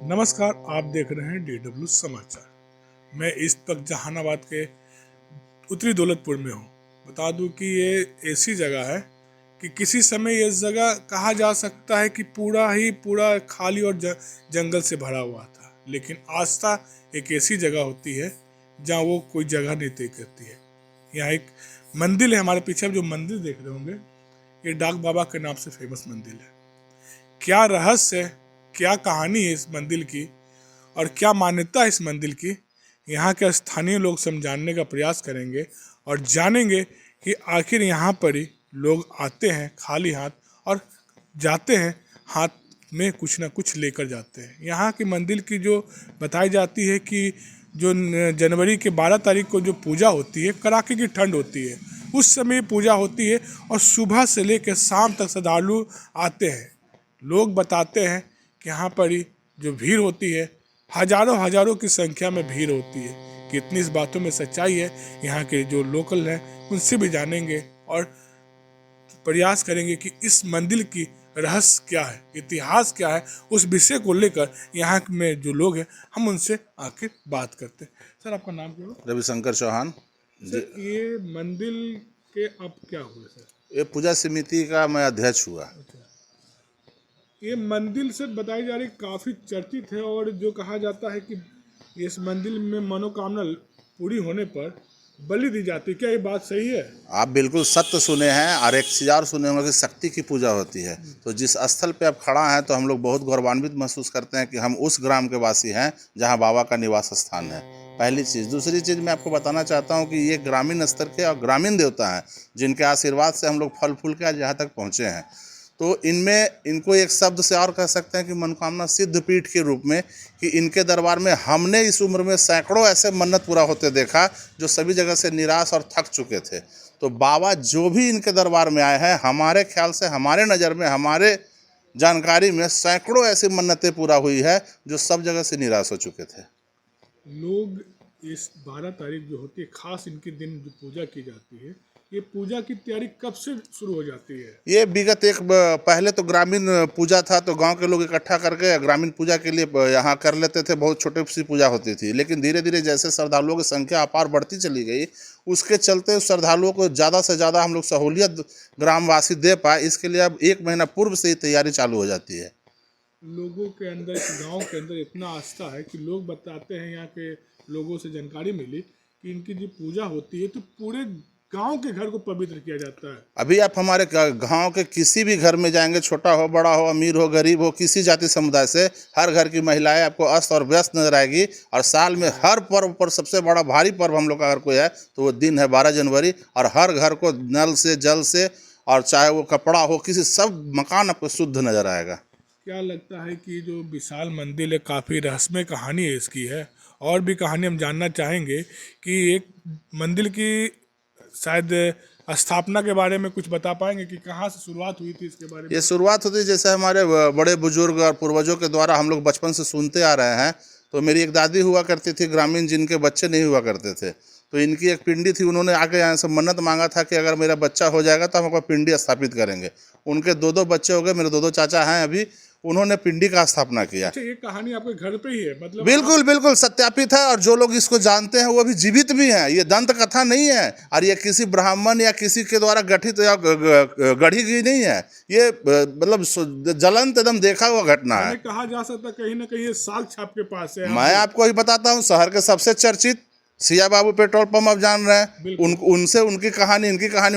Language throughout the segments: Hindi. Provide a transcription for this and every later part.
नमस्कार, आप देख रहे हैं DW समाचार। मैं इस वक्त जहानाबाद के उत्तरी दौलतपुर में हूँ। बता दूं कि ये ऐसी जगह है कि किसी समय ये जगह कहा जा सकता है कि पूरा खाली और जंगल से भरा हुआ था, लेकिन आस्था एक ऐसी जगह होती है जहाँ वो कोई जगह नहीं तय करती है। यहाँ एक मंदिर है, हमारे पीछे जो मंदिर देख रहे होंगे, ये डाक बाबा के नाम से फेमस मंदिर है। क्या रहस्य है, क्या कहानी है इस मंदिर की और क्या मान्यता है इस मंदिर की, यहाँ के स्थानीय लोग से हम जानने का प्रयास करेंगे और जानेंगे कि आखिर यहाँ पर ही लोग आते हैं खाली हाथ और जाते हैं हाथ में कुछ ना कुछ लेकर जाते हैं। यहाँ की मंदिर की जो बताई जाती है कि जो जनवरी के 12 तारीख को जो पूजा होती है, कड़ाके की ठंड होती है, उस समय पूजा होती है और सुबह से लेकर शाम तक श्रद्धालु आते हैं। लोग बताते हैं कि यहाँ पर ही जो भीड़ होती है, हजारों हजारों की संख्या में भीड़ होती है। कितनी इस बातों में सच्चाई है, यहाँ के जो लोकल हैं उनसे भी जानेंगे और प्रयास करेंगे कि इस मंदिर की रहस्य क्या है, इतिहास क्या है, उस विषय को लेकर यहाँ में जो लोग हैं हम उनसे आके बात करते हैं। सर, आपका नाम क्या है? रविशंकर चौहान। सर, ये मंदिर के अब क्या हुए सर? ये पूजा समिति का मैं अध्यक्ष हुआ। ये मंदिर से बताई जा रही काफ़ी चर्चित है और जो कहा जाता है कि इस मंदिर में मनोकामना पूरी होने पर बलि दी जाती है। क्या ये बात सही है? आप बिल्कुल सत्य सुने हैं और एक चीज़ और सुने होंगे कि शक्ति की पूजा होती है। तो जिस स्थल पे आप खड़ा हैं तो हम लोग बहुत गौरवान्वित महसूस करते हैं कि हम उस ग्राम के वासी हैं जहां बाबा का निवास स्थान है। पहली चीज़। दूसरी चीज़ मैं आपको बताना चाहता हूं कि ये ग्रामीण स्तर के और ग्रामीण देवता हैं जिनके आशीर्वाद से हम लोग फल फूल के आज यहाँ तक पहुँचे हैं। तो इनको एक शब्द से और कह सकते हैं कि मनोकामना सिद्ध पीठ के रूप में, कि इनके दरबार में हमने इस उम्र में सैकड़ों ऐसे मन्नत पूरा होते देखा जो सभी जगह से निराश और थक चुके थे। तो बाबा जो भी इनके दरबार में आए हैं, हमारे ख्याल से, हमारे नज़र में, हमारे जानकारी में सैकड़ों ऐसी मन्नतें पूरा हुई है जो सब जगह से निराश हो चुके थे। लोग इस 12 तारीख जो होती है, खास इनके दिन जो पूजा की जाती है, ये पूजा की तैयारी कब से शुरू हो जाती है? ये विगत पहले तो ग्रामीण पूजा था, तो गांव के लोग इकट्ठा करके ग्रामीण पूजा के लिए यहाँ कर लेते थे। बहुत छोटी सी पूजा होती थी, लेकिन धीरे धीरे जैसे श्रद्धालुओं की संख्या अपार बढ़ती चली गई, उसके चलते श्रद्धालुओं को ज़्यादा से ज़्यादा हम लोग सहूलियत ग्रामवासी दे पाए, इसके लिए अब 1 महीना पूर्व से ही तैयारी चालू हो जाती है। लोगों के अंदर, इस गांव के अंदर इतना आस्था है कि लोग बताते हैं, यहाँ के लोगों से जानकारी मिली कि इनकी जो पूजा होती है तो पूरे गांव के घर को पवित्र किया जाता है। अभी आप हमारे गांव के किसी भी घर में जाएंगे, छोटा हो, बड़ा हो, अमीर हो, गरीब हो, किसी जाति समुदाय से, हर घर की महिलाएं आपको अस्त और व्यस्त नजर आएगी। और साल में हर पर्व पर सबसे बड़ा भारी पर्व हम लोग का अगर कोई है तो वो दिन है 12 जनवरी। और हर घर को नल से, जल से, और चाहे वो कपड़ा हो, किसी सब मकान आपको शुद्ध नजर आएगा। क्या लगता है कि जो विशाल मंदिर है, काफ़ी रहस्यमय कहानी है इसकी है, और भी कहानी हम जानना चाहेंगे कि एक मंदिर की शायद स्थापना के बारे में कुछ बता पाएंगे कि कहाँ से शुरुआत हुई थी इसके बारे में? ये शुरुआत होती है जैसे हमारे बड़े बुजुर्ग और पूर्वजों के द्वारा हम लोग बचपन से सुनते आ रहे हैं। तो मेरी एक दादी हुआ करती थी ग्रामीण, जिनके बच्चे नहीं हुआ करते थे, तो इनकी एक पिंडी थी। उन्होंने आके यहाँ से मन्नत मांगा था कि अगर मेरा बच्चा हो जाएगा तो हम आपका पिंडी स्थापित करेंगे। उनके 2-2 बच्चे हो गए, मेरे 2-2 चाचा हैं अभी, उन्होंने पिंडी का स्थापना किया। अच्छा, ये कहानी आपके घर पे ही है? मतलब बिल्कुल बिल्कुल सत्यापित है, और जो लोग इसको जानते हैं वो अभी जीवित भी हैं। ये दंत कथा नहीं है, और ये किसी ब्राह्मण या किसी के द्वारा गठित या गढ़ी गई नहीं है। ये मतलब ज्वलंत एकदम देखा हुआ घटना है। कहा जा सकता कहीं ना कहीं ये साक्ष्य आपके पास है। मैं आपको ही बताता हूँ, शहर के सबसे चर्चित सिया बाबू पेट्रोल पंप आप जान रहे हैं, उनसे इनकी कहानी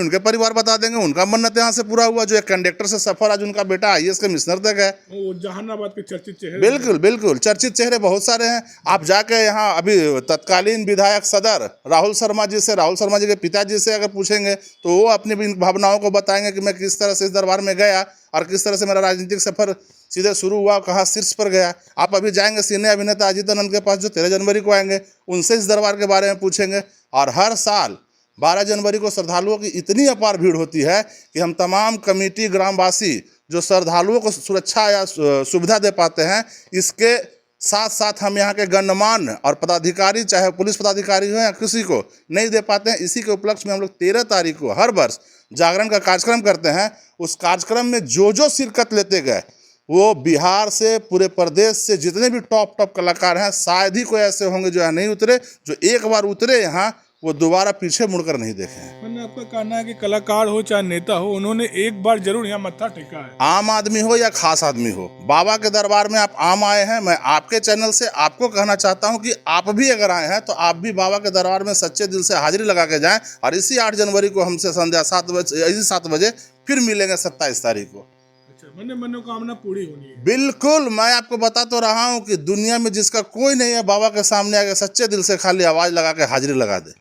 उनके परिवार बता देंगे। उनका मन्नत यहाँ से पूरा हुआ। जो एक कंडक्टर से सफर, आज उनका बेटा IAS के मिशनर तक है। वो जहानाबाद के चर्चित चेहरे। बिल्कुल बिल्कुल चर्चित चेहरे बहुत सारे हैं। आप जाके यहाँ अभी तत्कालीन विधायक सदर राहुल शर्मा जी के पिताजी से अगर पूछेंगे तो वो अपनी भावनाओं को बताएंगे कि मैं किस तरह से इस दरबार में गया और किस तरह से मेरा राजनीतिक सफर सीधे शुरू हुआ, कहाँ शीर्ष पर गया। आप अभी जाएंगे सिने अभिनेता अजीतानंद के पास, जो 13 जनवरी को आएंगे, उनसे इस दरबार के बारे में पूछेंगे। और हर साल 12 जनवरी को श्रद्धालुओं की इतनी अपार भीड़ होती है कि हम तमाम कमेटी ग्रामवासी जो श्रद्धालुओं को सुरक्षा या सुविधा दे पाते हैं, इसके साथ साथ हम यहाँ के गणमान्य और पदाधिकारी, चाहे पुलिस पदाधिकारी हो या किसी को नहीं दे पाते हैं। इसी के उपलक्ष्य में हम लोग 13 तारीख को हर वर्ष जागरण का कार्यक्रम करते हैं। उस कार्यक्रम में जो शिरकत लेते गए, वो बिहार से, पूरे प्रदेश से जितने भी टॉप कलाकार हैं, शायद ही कोई ऐसे होंगे जो यहाँ नहीं उतरे, जो एक बार उतरे यहाँ वो दोबारा पीछे मुड़कर नहीं देखे हैं। मैंने आपका कहना है कि कलाकार हो चाहे नेता हो, उन्होंने एक बार जरूर यहाँ मत्था टेका है। आम आदमी हो या खास आदमी हो, बाबा के दरबार में आप आम आए हैं, मैं आपके चैनल से आपको कहना चाहता हूं कि आप भी अगर आए हैं तो आप भी बाबा के दरबार में सच्चे दिल से हाजिरी लगा के जाएं। और इसी 8 जनवरी को हमसे संध्या 7 बजे फिर मिलेंगे 27 तारीख को। अच्छा, मैंने मनोकामना पूरी होनी है। बिल्कुल, मैं आपको बता तो रहा हूँ कि दुनिया में जिसका कोई नहीं है, बाबा के सामने आके सच्चे दिल से खाली आवाज़ लगा के हाजिरी लगा दे।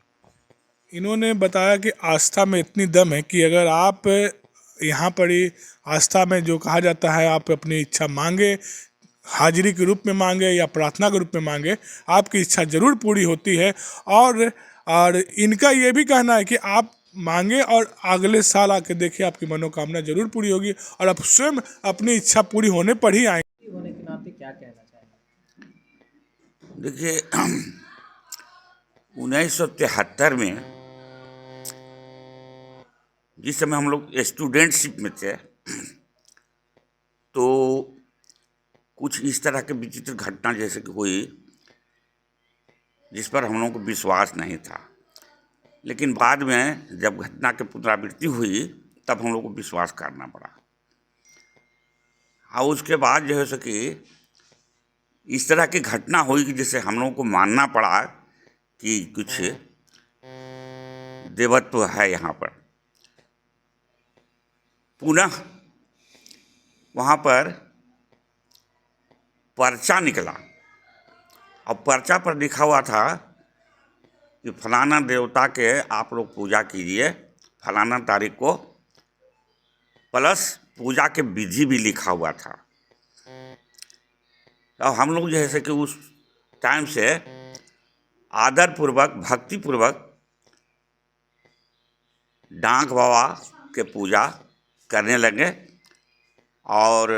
इन्होंने बताया कि आस्था में इतनी दम है कि अगर आप यहाँ पर ही आस्था में जो कहा जाता है, आप अपनी इच्छा मांगे, हाजिरी के रूप में मांगे या प्रार्थना के रूप में मांगे, आपकी इच्छा जरूर पूरी होती है। और इनका ये भी कहना है कि आप मांगे और अगले साल आके देखिए, आपकी मनोकामना जरूर पूरी होगी और आप स्वयं अपनी इच्छा पूरी होने पर ही आएंगे। होने के नाते क्या कहना चाहेंगे? देखिए, 1973 में जिस समय हम लोग स्टूडेंटशिप में थे, तो कुछ इस तरह के विचित्र घटना जैसे कि हुई जिस पर हम लोगों को विश्वास नहीं था, लेकिन बाद में जब घटना की पुनरावृत्ति हुई तब हम लोग को विश्वास करना पड़ा। और उसके बाद जो है सो कि इस तरह की घटना हुई कि जिससे हम लोगों को मानना पड़ा कि कुछ देवत्व है यहाँ पर। पुनः वहाँ पर पर्चा निकला और पर्चा पर लिखा हुआ था कि फलाना देवता के आप लोग पूजा कीजिए फलाना तारीख को, प्लस पूजा के विधि भी लिखा हुआ था। और हम लोग जैसे कि उस टाइम से आदरपूर्वक, भक्तिपूर्वक डांग बाबा के पूजा करने लगे। और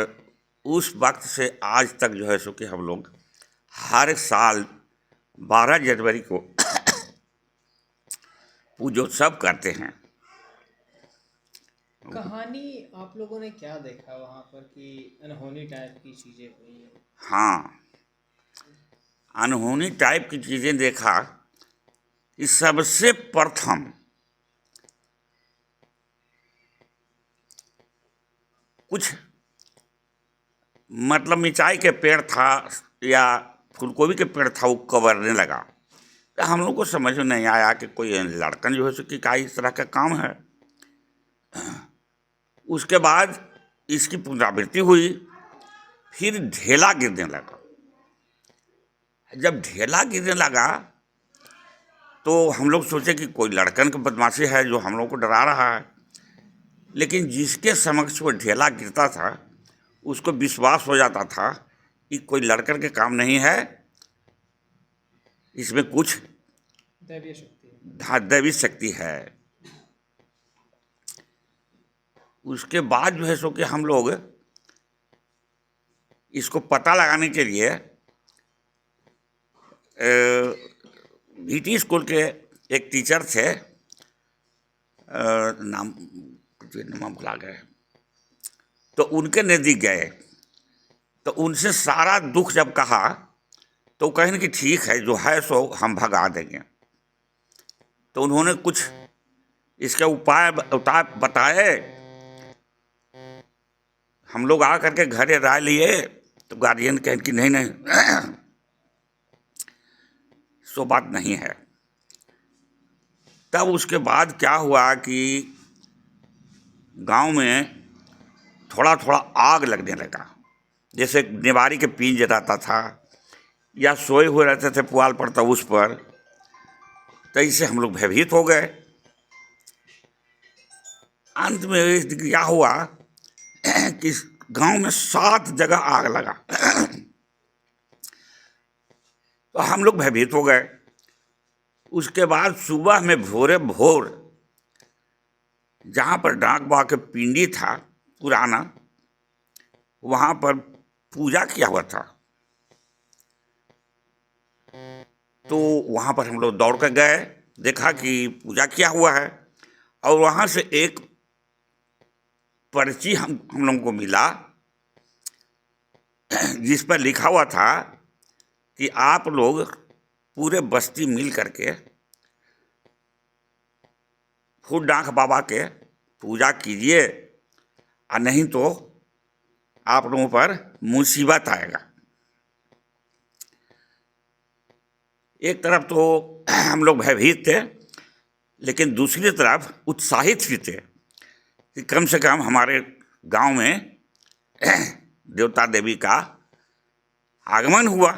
उस वक्त से आज तक जो है सो कि हम लोग हर साल 12 जनवरी को पूजोत्सव करते हैं। कहानी आप लोगों ने क्या देखा वहाँ पर कि अनहोनी टाइप की चीज़ें हुई हैं? हाँ, अनहोनी टाइप की चीज़ें देखा कि सबसे प्रथम कुछ मतलब मिर्चाई के पेड़ था या फूलगोभी के पेड़ था, वो कवरने लगा। तो हम लोग को समझ में नहीं आया कि कोई लड़कन जो है सो कि क्या इस तरह का काम है। उसके बाद इसकी पुनरावृत्ति हुई, फिर ढेला गिरने लगा। जब ढेला गिरने लगा तो हम लोग सोचे कि कोई लड़कन की बदमाशी है जो हम लोग को डरा रहा है। लेकिन जिसके समक्ष वो ढेला गिरता था उसको विश्वास हो जाता था कि कोई लड़कन के काम नहीं है, इसमें कुछ दैवीय शक्ति है। दैवी शक्ति है। उसके बाद जो है सो कि हम लोग इसको पता लगाने के लिए VT स्कूल के एक टीचर थे, नाम भुला गए, तो उनके नज़दीक गए। तो उनसे सारा दुख जब कहा तो कहें कि ठीक है, जो है सो हम भगा देंगे। तो उन्होंने कुछ इसके उपाय बताए। हम लोग आ करके घरे राय लिए तो गार्जियन कहें कि नहीं नहीं सो बात नहीं है। तब उसके बाद क्या हुआ कि गांव में थोड़ा थोड़ा आग लगने लगा, जैसे निवारी के पींज रहता था या सोए हुए रहते थे पुआल पर, तब उस पर। तो इससे हम लोग भयभीत हो गए। अंत में क्या हुआ कि गांव में 7 जगह आग लगा। तो हम लोग भयभीत हो गए। उसके बाद सुबह में भोरे भोर जहाँ पर डाक बाबा के पिंडी था पुराना, वहाँ पर पूजा किया हुआ था। तो वहाँ पर हम लोग दौड़ कर गए, देखा कि पूजा किया हुआ है। और वहाँ से एक पर्ची हम लोगों को मिला जिस पर लिखा हुआ था कि आप लोग पूरे बस्ती मिल करके फूलडांख बाबा के पूजा कीजिए, और नहीं तो आप लोगों पर मुसीबत आएगा। एक तरफ तो हम लोग भयभीत थे, लेकिन दूसरी तरफ उत्साहित भी थे कि कम से कम हमारे गांव में देवता देवी का आगमन हुआ।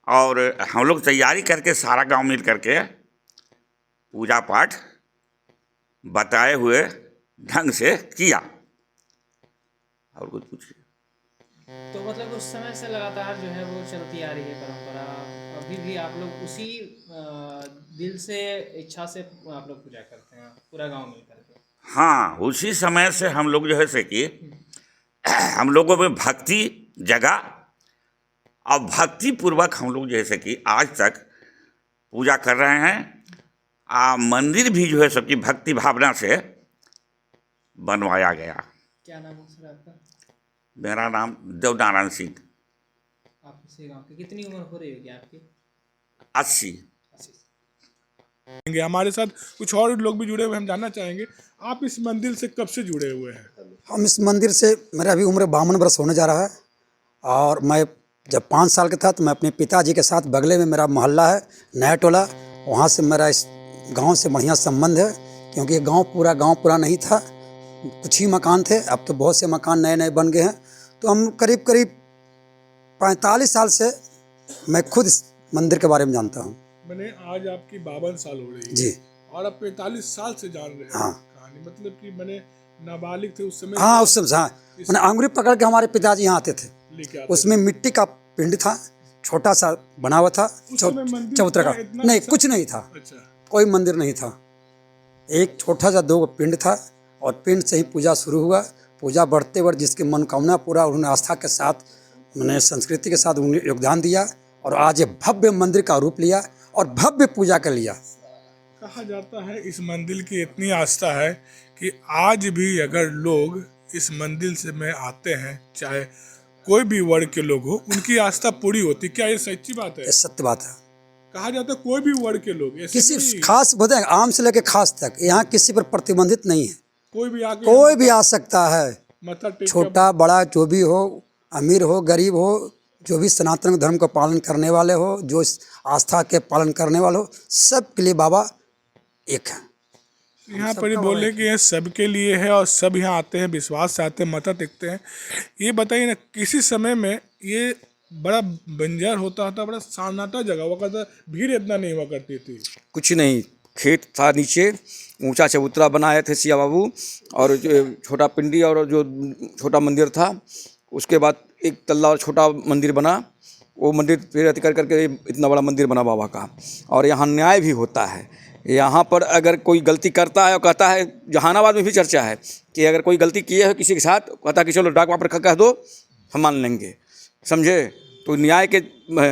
और हम लोग तैयारी करके सारा गांव मिल करके पूजा पाठ बताए हुए ढंग से किया। और कुछ पूछिए। तो मतलब उस समय से लगातार जो है वो चलती आ रही है परंपरा, अभी भी आप लोग उसी दिल से, इच्छा से आप लोग पूजा करते हैं पूरा गांव मिल करके? हाँ, उसी समय से हम लोग जो है से कि हम लोगों में भक्ति जगा, और भक्ति पूर्वक हम लोग जैसे कि आज तक पूजा कर रहे हैं। मंदिर भी जो है सबकी भक्ति भावना से बनवाया गया। क्या नाम है सर आपका? मेरा नाम देवनारायण सिंह। आप इसी गांव की कितनी उम्र हो रही होगी आपकी? 80। हमारे साथ कुछ और लोग भी जुड़े हुए हैं, हम जानना चाहेंगे आप इस मंदिर से कब से जुड़े हुए हैं? हम इस मंदिर से, मेरा अभी उम्र 52 वर्ष होने जा रहा है, और मैं जब 5 साल का था तो मैं अपने पिताजी के साथ, बगले में मेरा मोहल्ला है नया टोला, वहाँ से मेरा इस गांव से बढ़िया संबंध है। क्योंकि ये गांव पूरा नहीं था, कुछ ही मकान थे, अब तो बहुत से मकान नए नए बन गए हैं। तो हम करीब 45 साल से मैं खुद इस मंदिर के बारे में जानता हूँ। मैंने आज आपकी 52 साल हो रही है जी। और आप 45 साल से जान रहे हैं हाँ। कहानी, मतलब कि मैंने नाबालिग थे उस समय। हाँ, उस समय, हाँ, मैंने अंगुरी पकड़ के हमारे पिताजी यहाँ आते थे। लेके आते उसमें मिट्टी का पिंड था, छोटा सा बना हुआ था, उस समय मंदिर चबूतरा का, इतना नहीं अच्छा- कुछ नहीं था, अच्छा, कोई मंदिर नहीं था। एक छोटा सा 2 पिंड था, और पिंड से ही पूजा शुरू हुआ। पूजा बढ़ते बढ़ते जिसकी मनोकामना पूरा, उन्होंने आस्था के साथ, मैंने संस्कृति के साथ उन्होंने योगदान दिया, और आज ये भव्य मंदिर का रूप लिया और भव्य पूजा कर लिया। कहा जाता है इस मंदिर की इतनी आस्था है कि आज भी अगर लोग इस मंदिर से में आते हैं, चाहे कोई भी वर्ग के लोग हो, उनकी आस्था पूरी होती। क्या ये सच्ची बात है? ये सत्य बात है। कहा जाता है कोई भी वर्ग के लोग, ऐसे किसी नहीं, खास बोलते हैं, आम से लेकर खास तक, यहाँ किसी पर प्रतिबंधित नहीं है, कोई भी आके कोई भी आ सकता है, मत्था टेक के छोटा बड़ा जो भी हो, अमीर हो गरीब हो, जो भी सनातन धर्म का पालन करने वाले हो, जो इस आस्था के पालन करने वाले हो, सब के लिए बाबा एक है। यहाँ पर ही बोले कि ये सबके लिए है और सब यहाँ आते हैं, विश्वास से आते हैं, मत्था टेकते हैं। ये बताइए ना, किसी समय में ये बड़ा बंजर होता था, बड़ा सन्नाटा जगह हुआ करता, भीड़ इतना नहीं हुआ करती थी। कुछ नहीं, खेत था नीचे, ऊंचा चबूतरा बनाए थे सिया बाबू, और जो छोटा पिंडी और जो छोटा मंदिर था, उसके बाद एक तल्ला और छोटा मंदिर बना। वो मंदिर फिर अति कर करके इतना बड़ा मंदिर बना बाबा का। और यहाँ न्याय भी होता है। यहाँ पर अगर कोई गलती करता है और कहता है, जहानाबाद में भी चर्चा है कि अगर कोई गलती किए है किसी के साथ, कहता है कि चलो डाक वहाँ पर कह दो, हम मान लेंगे, समझे। तो न्याय के,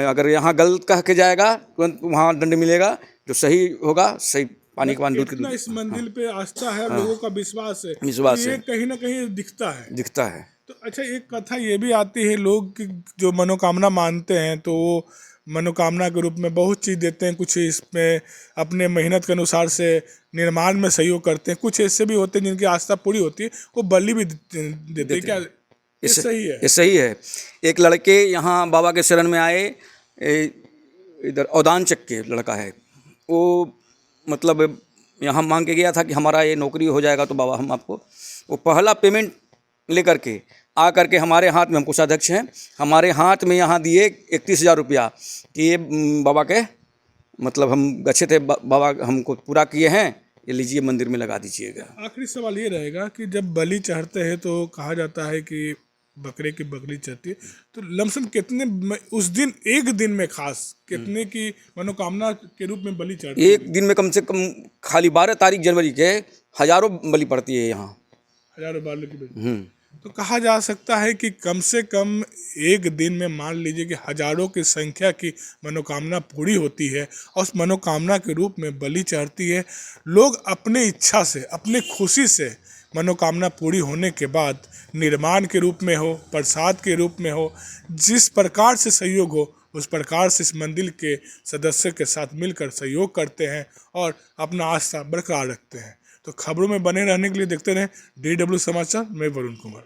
अगर यहाँ गलत कह के जाएगा तुरंत वहाँ दंड मिलेगा, जो सही होगा सही, पानी के पानी दूध के इतना दूध। इस मंदिर पे आस्था है, लोगों का विश्वास है, विश्वास ये है। कहीं ना कहीं दिखता है। दिखता है। तो अच्छा, एक कथा ये भी आती है, लोग की जो मनोकामना मानते हैं तो वो मनोकामना के रूप में बहुत चीज़ देते हैं, कुछ इसमें अपने मेहनत के अनुसार से निर्माण में सहयोग करते हैं, कुछ ऐसे भी होते हैं जिनकी आस्था पूरी होती है, वो बलि भी देते हैं। क्या ये सही है? ये सही है। एक लड़के यहाँ बाबा के शरण में आए, इधर औदानचक के लड़का है वो, मतलब यहाँ मांग के गया था कि हमारा ये नौकरी हो जाएगा तो बाबा हम आपको, वो पहला पेमेंट लेकर के आ करके हमारे हाथ में, हम कोषाध्यक्ष हैं, हमारे हाथ में यहाँ दिए 31,000 रुपया कि ये बाबा के, मतलब हम गच्छे थे, बाबा हमको पूरा किए हैं, ये लीजिए मंदिर में लगा दीजिएगा। आखिरी सवाल ये रहेगा कि जब बलि चढ़ते हैं तो कहा जाता है कि बकरे की बकरी चढ़ती है, तो लमसम कितने उस दिन, एक दिन में खास कितने की मनोकामना के रूप में बलि चढ़ती है? एक दिन में कम से कम खाली 12 तारीख जनवरी के हजारों बलि पड़ती है यहाँ। हजारों बालों की बलि। तो कहा जा सकता है कि कम से कम एक दिन में मान लीजिए कि हजारों की संख्या की मनोकामना पूरी होती है, और उस मनोकामना के रूप में बलि चढ़ती है। लोग अपने इच्छा से, अपने खुशी से मनोकामना पूरी होने के बाद निर्माण के रूप में हो, प्रसाद के रूप में हो, जिस प्रकार से सहयोग हो उस प्रकार से इस मंदिर के सदस्यों के साथ मिलकर सहयोग करते हैं और अपना आस्था बरकरार रखते हैं। तो खबरों में बने रहने के लिए देखते रहें DW समाचार। मैं वरुण कुमार।